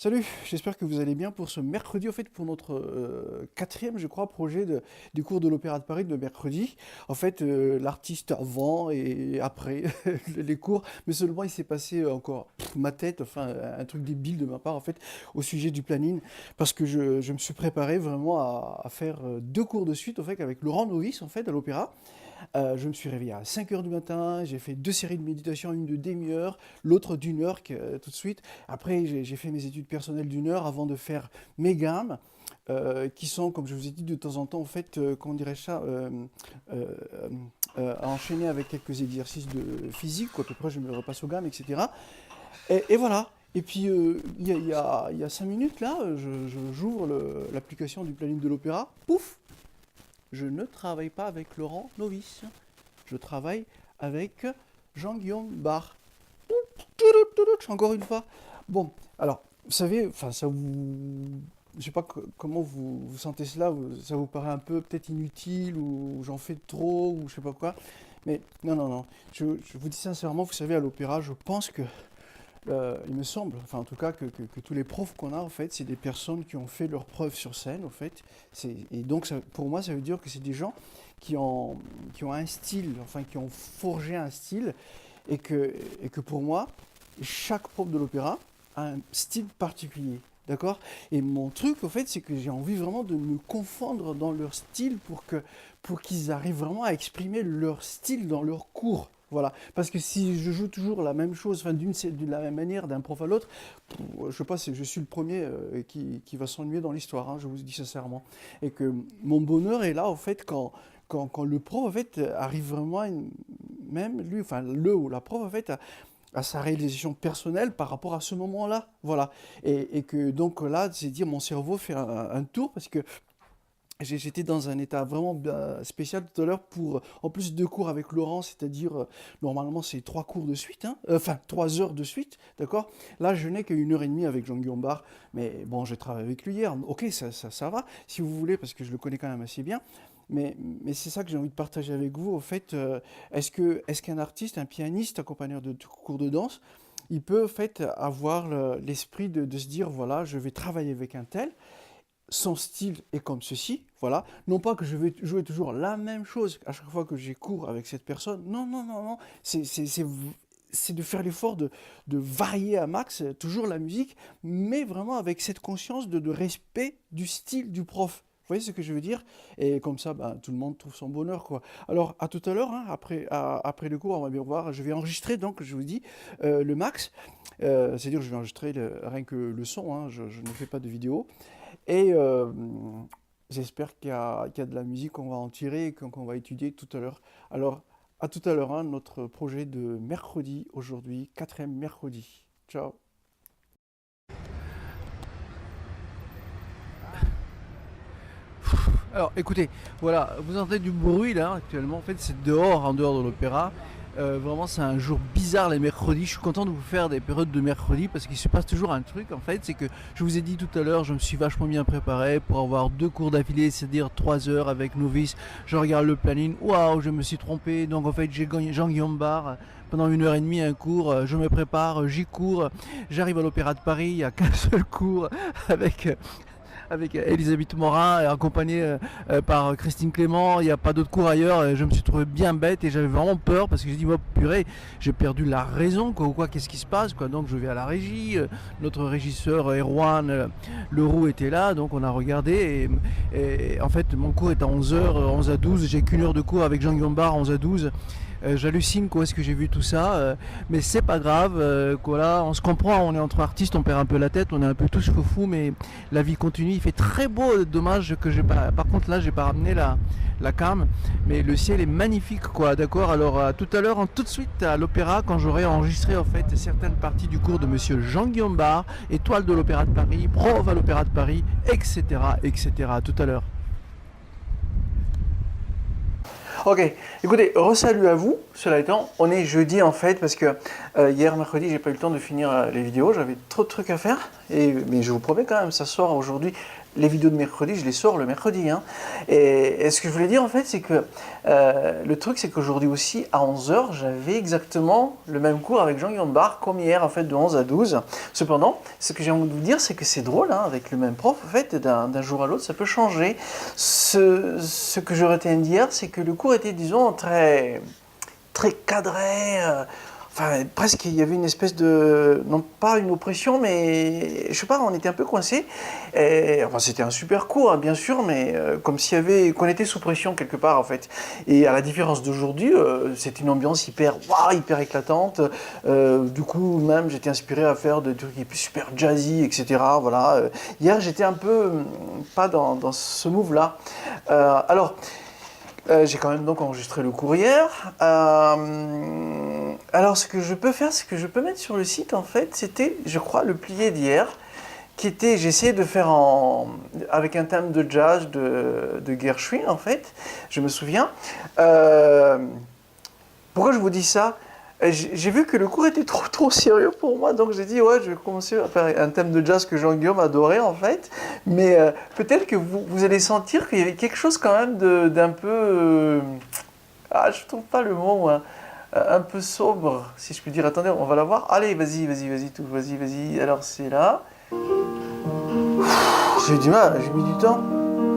Salut, j'espère que vous allez bien pour ce mercredi, au fait, pour notre quatrième, je crois, projet du cours de l'Opéra de Paris de mercredi. En fait, l'artiste avant et après les cours, mais seulement il s'est passé encore ma tête, enfin, un truc débile de ma part, en fait, au sujet du planning, parce que je me suis préparé vraiment à faire deux cours de suite, en fait, avec Laurent Novice, en fait, à l'Opéra. Je me suis réveillé à 5 heures du matin, j'ai fait deux séries de méditation, une de demi-heure, l'autre d'une heure tout de suite. Après, j'ai fait mes études personnelles d'une heure avant de faire mes gammes, qui sont, comme je vous ai dit, de temps en temps, en fait, comment dirais-je ça, euh, à enchaîner avec quelques exercices de physique, quoi. À peu près, je me repasse aux gammes, etc. Et voilà. Et puis, il y a 5 minutes, là, j'ouvre l'application du planning de l'opéra. Pouf! Je ne travaille pas avec Laurent Novice. Je travaille avec Jean-Guillaume Barre. Encore une fois. Bon, alors, vous savez, enfin, ça vous. Je sais pas comment vous sentez cela, ça vous paraît un peu peut-être inutile ou j'en fais trop ou je sais pas quoi. Mais non, non, non. Je vous dis sincèrement, vous savez, à l'opéra, je pense que il me semble, enfin en tout cas que tous les profs qu'on a en fait, c'est des personnes qui ont fait leurs preuves sur scène en fait. Et donc pour moi ça veut dire que c'est des gens qui ont un style, enfin qui ont forgé un style et que pour moi, chaque prof de l'opéra a un style particulier. D'accord? Et mon truc, au fait, c'est que j'ai envie vraiment de me confondre dans leur style pour qu'ils arrivent vraiment à exprimer leur style dans leur cours. Voilà. Parce que si je joue toujours la même chose, enfin, de la même manière d'un prof à l'autre, je sais pas, je suis le premier qui va s'ennuyer dans l'histoire, hein, je vous le dis sincèrement. Et que mon bonheur est là, au fait, quand le prof, en fait, arrive vraiment, même lui, enfin, le ou la prof, en fait, à sa réalisation personnelle par rapport à ce moment-là. Voilà. Et que donc là, c'est dire, mon cerveau fait un tour parce que j'étais dans un état vraiment spécial tout à l'heure pour, en plus deux cours avec Laurent, c'est-à-dire, normalement c'est trois cours de suite, hein, enfin 3 heures de suite, d'accord? Là, je n'ai qu'une heure et demie avec Jean-Guillaume Barre, mais bon, j'ai travaillé avec lui hier, ok, ça va, si vous voulez, parce que je le connais quand même assez bien, mais c'est ça que j'ai envie de partager avec vous, au fait, est-ce qu'un artiste, un pianiste accompagné de cours de danse, il peut, en fait, avoir l'esprit de se dire, voilà, je vais travailler avec un tel, son style est comme ceci, voilà. Non pas que je vais jouer toujours la même chose à chaque fois que j'ai cours avec cette personne. Non, non, non, non. C'est de faire l'effort de varier à max toujours la musique, mais vraiment avec cette conscience de respect du style du prof. Vous voyez ce que je veux dire? Et comme ça, ben, tout le monde trouve son bonheur, quoi. Alors, à tout à l'heure, hein, après le cours, on va bien voir. Je vais enregistrer, donc, je vous dis, le max. C'est-à-dire, je vais enregistrer rien que le son, hein, je ne fais pas de vidéo. Et j'espère qu'il y a de la musique qu'on va en tirer et qu'on va étudier tout à l'heure. Alors, à tout à l'heure, hein, notre projet de mercredi, aujourd'hui, quatrième mercredi. Ciao. Alors écoutez, voilà, vous entendez du bruit là actuellement, en fait c'est dehors, en dehors de l'opéra. Vraiment c'est un jour bizarre les mercredis, je suis content de vous faire des périodes de mercredi parce qu'il se passe toujours un truc en fait, c'est que je vous ai dit tout à l'heure, je me suis vachement bien préparé pour avoir deux cours d'affilée, c'est-à-dire 3 heures avec novice, je regarde le planning, waouh je me suis trompé, donc en fait j'ai gagné Jean-Guillaume Barre pendant une heure et demie un cours, je me prépare, j'y cours, j'arrive à l'Opéra de Paris, il n'y a qu'un seul cours avec Elisabeth Morin, accompagnée par Christine Clément. Il n'y a pas d'autre cours ailleurs. Je me suis trouvé bien bête et j'avais vraiment peur parce que j'ai dit, oh, purée, j'ai perdu la raison, quoi, ou quoi, qu'est-ce qui se passe, quoi. Donc je vais à la régie. Notre régisseur Erwan Leroux était là, donc on a regardé. Et en fait, mon cours est à 11 h, 11 à 12. J'ai qu'une heure de cours avec Jean-Guillaume Barre, 11 à 12. J'hallucine quoi est-ce que j'ai vu tout ça, mais c'est pas grave, voilà, on se comprend, on est entre artistes, on perd un peu la tête, on est un peu tous fous, mais la vie continue, il fait très beau, dommage que j'ai pas, par contre là j'ai pas ramené la cam, mais le ciel est magnifique quoi, d'accord, alors tout à l'heure, tout de suite à l'opéra, quand j'aurai enregistré en fait certaines parties du cours de monsieur Jean-Guillaume Barre, étoile de l'Opéra de Paris, prof à l'Opéra de Paris, etc., etc., tout à l'heure. Ok, écoutez, re-salut à vous. Cela étant, on est jeudi en fait parce que hier mercredi j'ai pas eu le temps de finir les vidéos, j'avais trop de trucs à faire. Mais je vous promets quand même, ça sort aujourd'hui les vidéos de mercredi, je les sors le mercredi. Hein. Et ce que je voulais dire en fait, c'est que le truc, c'est qu'aujourd'hui aussi, à 11 h, j'avais exactement le même cours avec Jean-Guillaume Barre, comme hier, en fait, de 11 à 12. Cependant, ce que j'ai envie de vous dire, c'est que c'est drôle, hein, avec le même prof, en fait, d'un jour à l'autre, ça peut changer. Ce que je retiens d'hier, c'est que le cours était, disons, très cadré. Enfin, presque, il y avait une espèce de... Non pas une oppression, mais... Je sais pas, on était un peu coincés. Enfin, c'était un super cours, hein, bien sûr, mais comme s'il y avait... qu'on était sous pression quelque part, en fait. Et à la différence d'aujourd'hui, c'est une ambiance hyper éclatante. Du coup, même, j'étais inspiré à faire des trucs super jazzy, etc. Voilà. Hier, j'étais un peu pas dans ce move-là. Alors... j'ai quand même donc enregistré le courrier. Alors ce que je peux faire, ce que je peux mettre sur le site en fait, c'était, je crois, le plié d'hier, qui était, j'ai essayé de faire avec un thème de jazz de Gershwin en fait, je me souviens. Pourquoi je vous dis ça? J'ai vu que le cours était trop sérieux pour moi, donc j'ai dit ouais, je vais commencer à faire un thème de jazz que Jean-Guillaume adorait en fait, mais peut-être que vous allez sentir qu'il y avait quelque chose quand même d'un peu, je trouve pas le mot, hein, un peu sobre, si je puis dire. Attendez, on va la voir. Allez, vas-y, vas-y. Alors c'est là. J'ai eu du mal, j'ai mis du temps.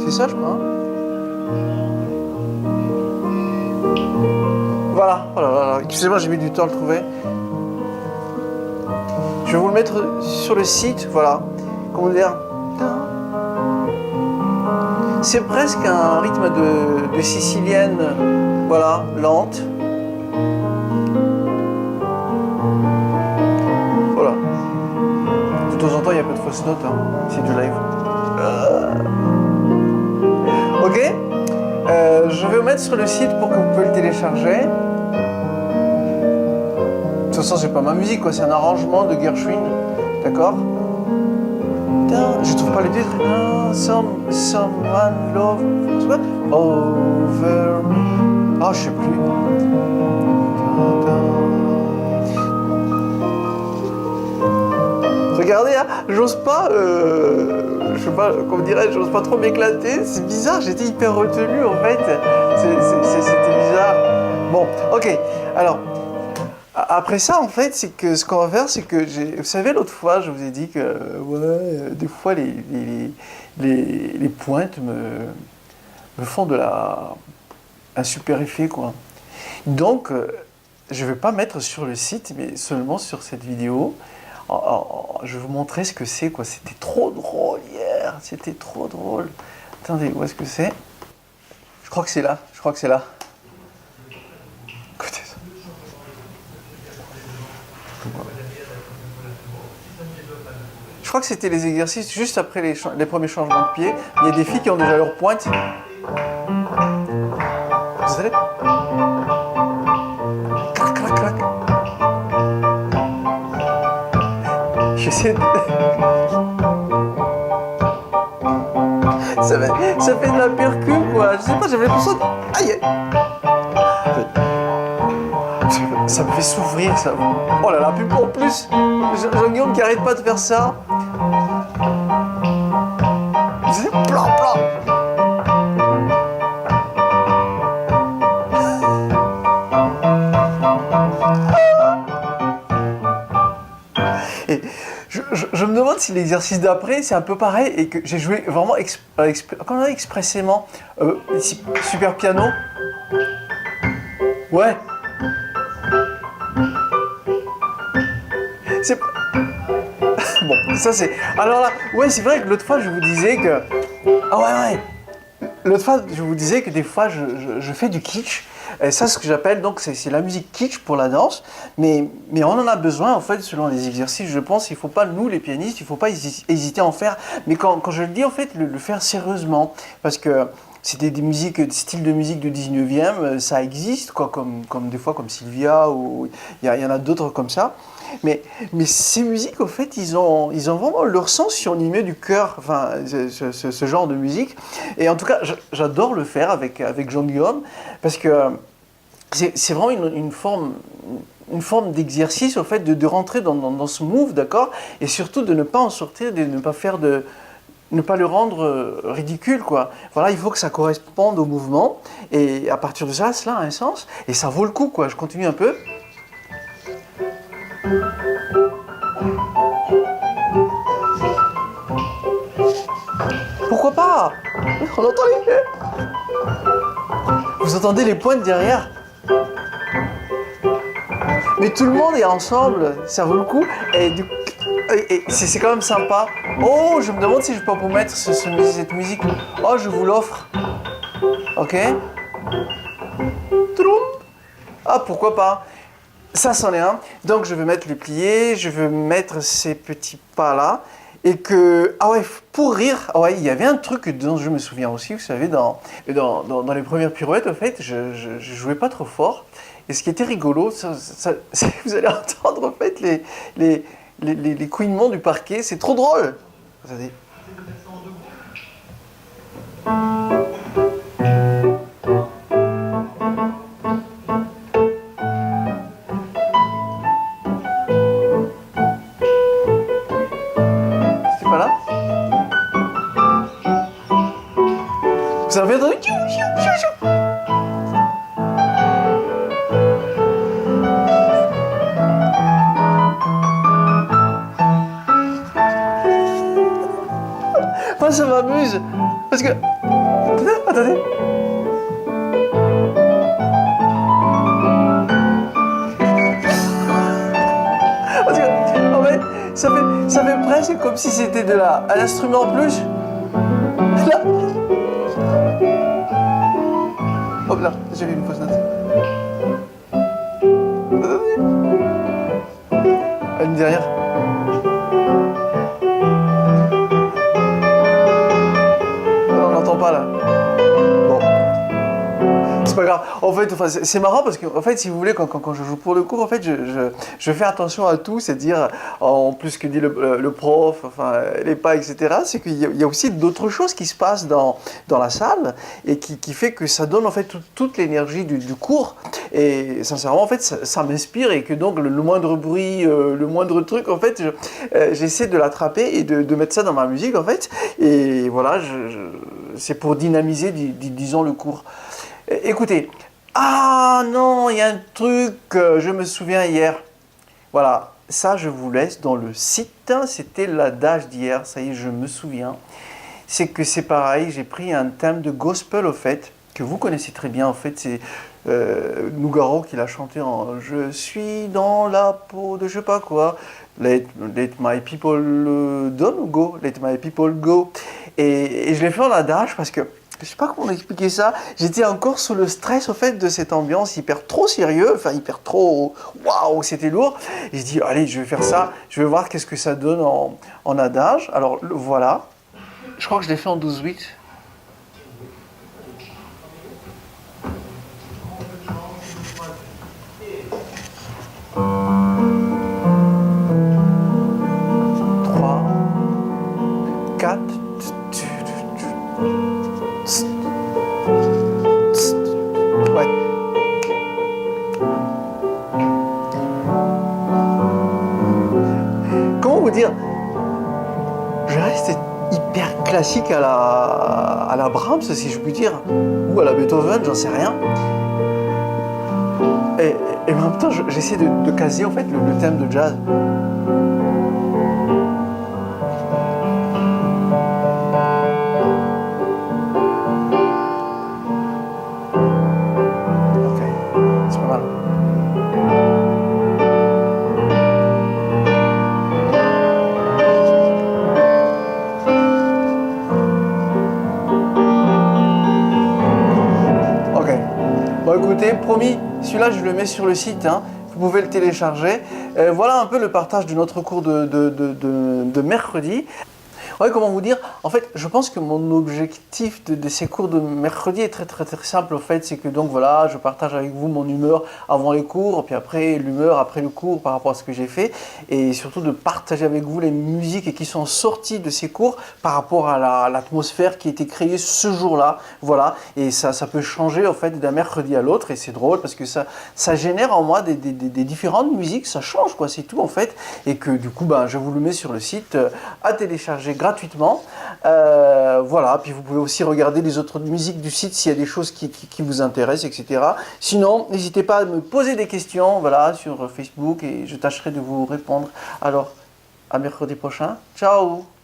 C'est ça, je crois. Hein. Voilà, voilà. Excusez-moi, j'ai mis du temps à le trouver. Je vais vous le mettre sur le site, voilà. Comment dire? C'est presque un rythme de sicilienne, voilà, lente. Voilà. De temps en temps, il y a pas de fausses notes, hein. C'est du live. Ok. Je vais vous mettre sur le site pour que vous puissiez le télécharger. De toute façon, c'est pas ma musique, quoi. C'est un arrangement de Gershwin, d'accord? Je trouve pas le titre. Someone love over me. Ah, je sais plus. Regardez, hein, j'ose pas, je sais pas, comment dirais-je, j'ose pas trop m'éclater. C'est bizarre, j'étais hyper retenu en fait. C'était bizarre. Bon, ok. Alors. Après ça, en fait, c'est que ce qu'on va faire, c'est que vous savez, l'autre fois, je vous ai dit que des fois, les pointes me font un super effet, quoi. Donc, je ne vais pas mettre sur le site, mais seulement sur cette vidéo. Je vais vous montrer ce que c'est, quoi. C'était trop drôle hier, c'était trop drôle. Attendez, où est-ce que c'est? Je crois que c'est là, Écoutez ça. Je crois que c'était les exercices juste après les premiers changements de pied. Il y a des filles qui ont déjà leur pointe. Vous savez? Clac, clac, clac. J'essaie de... ça fait de la percu, quoi. Je sais pas, j'avais l'impression de... Aïe! Ça me fait souffrir, ça. Oh là là, puis en plus, Jean-Guillaume qui arrête pas de faire ça. C'est plan. Et je me demande si l'exercice d'après, c'est un peu pareil et que j'ai joué vraiment expressément super piano. Ouais. C'est... Bon, ça c'est... Alors là, ouais, c'est vrai que l'autre fois, je vous disais que... Ah ouais. L'autre fois, je vous disais que des fois, je fais du kitsch. Et ça, ce que j'appelle, donc, c'est la musique kitsch pour la danse. Mais on en a besoin, en fait, selon les exercices, je pense. Il ne faut pas, nous, les pianistes, il ne faut pas hésiter à en faire. Mais quand je le dis, en fait, le faire sérieusement. Parce que... C'était des styles de musique de 19e, ça existe, quoi, comme des fois comme Sylvia, ou il y en a d'autres comme ça. Mais ces musiques, au fait, ils ont vraiment leur sens si on y met du cœur, enfin, ce genre de musique. Et en tout cas, j'adore le faire avec Jean-Guillaume, parce que c'est vraiment une forme d'exercice, au fait, de rentrer dans ce move, d'accord? Et surtout de ne pas en sortir, de ne pas faire ne pas le rendre ridicule, quoi. Voilà, il faut que ça corresponde au mouvement, et à partir de ça, cela a un sens, et ça vaut le coup, quoi. Je continue un peu. Pourquoi pas? On entend les... Vous entendez les pointes derrière? Mais tout le monde est ensemble, ça vaut le coup, et c'est quand même sympa. Oh, je me demande si je peux vous mettre cette musique. Oh, je vous l'offre. Ok. Troum. Ah, pourquoi pas. Ça, c'en est un. Donc, je vais mettre le plié, je vais mettre ces petits pas là. Et que, ah ouais, pour rire, ah ouais, il y avait un truc dont je me souviens aussi, vous savez, dans les premières pirouettes, en fait, je jouais pas trop fort. Et ce qui était rigolo, vous allez entendre en fait les couinements du parquet, c'est trop drôle. Attendez. C'était pas là? Vous avez entendu? Moi, ça m'amuse. Parce que... Attendez. Parce que, en fait, ça fait presque comme si c'était un instrument en plus. Là. Hop là, j'ai vu une fausse note. Une derrière. On n'entend pas là. Bon. C'est pas grave. En fait, enfin, c'est marrant parce que, en fait, si vous voulez, quand je joue pour le cours, en fait, je fais attention à tout, c'est-à-dire, en plus ce que dit le prof, enfin, les pas, etc., c'est qu'il y a aussi d'autres choses qui se passent dans la salle et qui fait que ça donne, en fait, toute l'énergie du cours. Et sincèrement, en fait, ça m'inspire et que donc, le moindre bruit, le moindre truc, en fait, j'essaie de l'attraper et de mettre ça dans ma musique, en fait. Et voilà, c'est pour dynamiser, disons, le cours. Écoutez, ah non, il y a un truc, je me souviens hier. Voilà, ça je vous laisse dans le site, c'était l'adage d'hier, ça y est, je me souviens. C'est que c'est pareil, j'ai pris un thème de gospel au fait, que vous connaissez très bien en fait, c'est Nougaro qui l'a chanté en Je suis dans la peau de je sais pas quoi, let my people go, let my people go. Et je l'ai fait en adage parce que je sais pas comment expliquer ça. J'étais encore sous le stress au fait de cette ambiance hyper trop sérieux, enfin hyper trop waouh, c'était lourd. Et je dis allez, je vais faire ça, je vais voir qu'est-ce que ça donne en adage. Alors voilà, je crois que je l'ai fait en 12/8. Ouais. Comment vous dire? Je reste hyper classique à la Brahms, si je puis dire, ou à la Beethoven, j'en sais rien. Et en même temps, j'essaie de caser en fait le thème de jazz. Écoutez, promis, celui-là je le mets sur le site, hein. Vous pouvez le télécharger. Voilà un peu le partage de notre cours de mercredi. Ouais, comment vous dire? En fait, je pense que mon objectif de ces cours de mercredi est très simple. En fait, c'est que donc voilà, je partage avec vous mon humeur avant les cours, puis après l'humeur après le cours par rapport à ce que j'ai fait, et surtout de partager avec vous les musiques qui sont sorties de ces cours par rapport à l'atmosphère qui a été créée ce jour-là. Voilà, et ça peut changer en fait d'un mercredi à l'autre, et c'est drôle parce que ça génère en moi des différentes musiques, ça change quoi, c'est tout en fait, et que du coup, ben, je vous le mets sur le site à télécharger gratuitement. Voilà, puis vous pouvez aussi regarder les autres musiques du site s'il y a des choses qui vous intéressent, etc. Sinon, n'hésitez pas à me poser des questions, voilà, sur Facebook et je tâcherai de vous répondre. Alors, à mercredi prochain. Ciao!